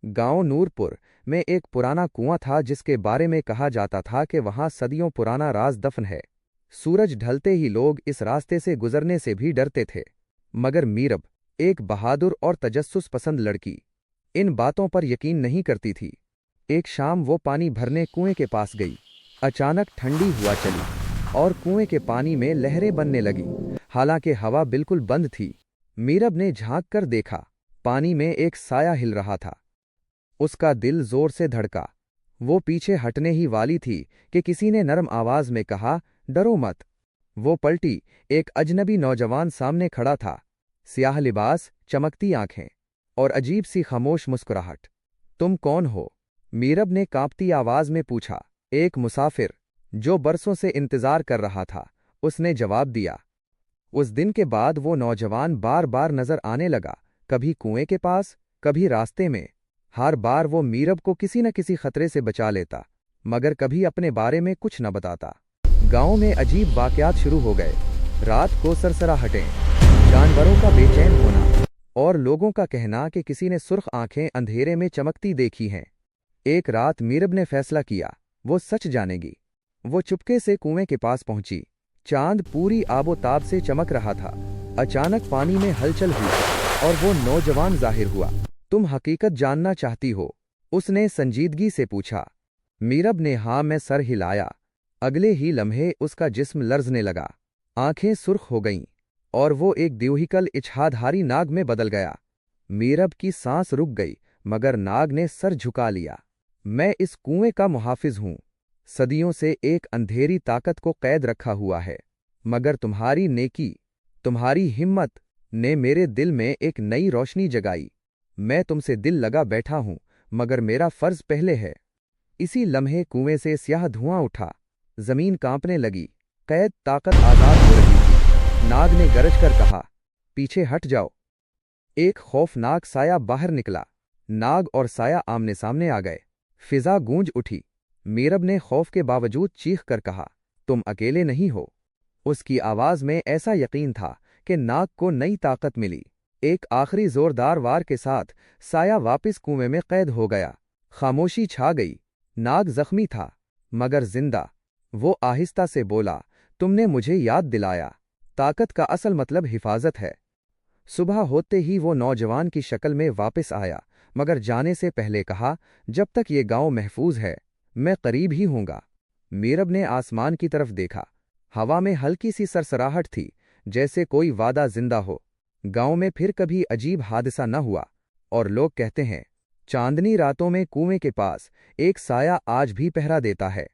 गांव नूरपुर में एक पुराना कुआं था जिसके बारे में कहा जाता था कि वहां सदियों पुराना राज दफन है। सूरज ढलते ही लोग इस रास्ते से गुजरने से भी डरते थे। मगर मीरब, एक बहादुर और तजस्सुस पसंद लड़की, इन बातों पर यकीन नहीं करती थी। एक शाम वो पानी भरने कुएं के पास गई। अचानक ठंडी हवा चली और कुएं के पानी में लहरें बनने लगी, हालांकि हवा बिल्कुल बंद थी। मीरब ने झांक कर देखा, पानी में एक साया हिल रहा था। उसका दिल जोर से धड़का। वो पीछे हटने ही वाली थी कि किसी ने नरम आवाज में कहा, डरो मत। वो पलटी, एक अजनबी नौजवान सामने खड़ा था। स्याह लिबास, चमकती आंखें और अजीब सी खामोश मुस्कुराहट। तुम कौन हो? मीरब ने कांपती आवाज में पूछा। एक मुसाफिर, जो बरसों से इंतजार कर रहा था, उसने जवाब दिया। उस दिन के बाद वो नौजवान बार बार नजर आने लगा, कभी कुएं के पास, कभी रास्ते में। हर बार वो मीरब को किसी न किसी खतरे से बचा लेता, मगर कभी अपने बारे में कुछ न बताता। गांव में अजीब वाकयात शुरू हो गए। रात को सरसराहटें, जानवरों का बेचैन होना और लोगों का कहना कि किसी ने सुर्ख आंखें अंधेरे में चमकती देखी हैं। एक रात मीरब ने फैसला किया, वो सच जानेगी। वो चुपके से कुएं के पास पहुंची। चांद पूरी आबोताब से चमक रहा था। अचानक पानी में हलचल हुई और वो नौजवान जाहिर हुआ। तुम हकीकत जानना चाहती हो? उसने संजीदगी से पूछा। मीरब ने हाँ में सर हिलाया। अगले ही लम्हे उसका जिस्म लर्जने लगा, आंखें सुर्ख हो गईं और वो एक द्योहिकल इच्छाधारी नाग में बदल गया। मीरब की सांस रुक गई, मगर नाग ने सर झुका लिया। मैं इस कुएं का मुहाफिज हूं। सदियों से एक अंधेरी ताकत को कैद रखा हुआ है, मगर तुम्हारी नेकी, तुम्हारी हिम्मत ने मेरे दिल में एक नई रोशनी जगाई। मैं तुमसे दिल लगा बैठा हूं, मगर मेरा फर्ज पहले है। इसी लम्हे कुएं से स्याह धुआं उठा, जमीन कांपने लगी, कैद ताकत आजाद हो रही थी। नाग ने गरज कर कहा, पीछे हट जाओ। एक खौफनाक साया बाहर निकला। नाग और साया आमने सामने आ गए। फिजा गूंज उठी। मीरब ने खौफ के बावजूद चीख कर कहा, तुम अकेले नहीं हो। उसकी आवाज में ऐसा यकीन था कि नाग को नई ताकत मिली। एक आखिरी जोरदार वार के साथ साया वापस कुएं में कैद हो गया। खामोशी छा गई। नाग जख्मी था, मगर जिंदा। वो आहिस्ता से बोला, तुमने मुझे याद दिलाया, ताकत का असल मतलब हिफाजत है। सुबह होते ही वो नौजवान की शक्ल में वापस आया, मगर जाने से पहले कहा, जब तक ये गांव महफूज है, मैं करीब ही हूंगा। मीरब ने आसमान की तरफ देखा। हवा में हल्की सी सरसराहट थी, जैसे कोई वादा जिंदा हो। गांव में फिर कभी अजीब हादसा न हुआ, और लोग कहते हैं, चांदनी रातों में कुएं के पास एक साया आज भी पहरा देता है।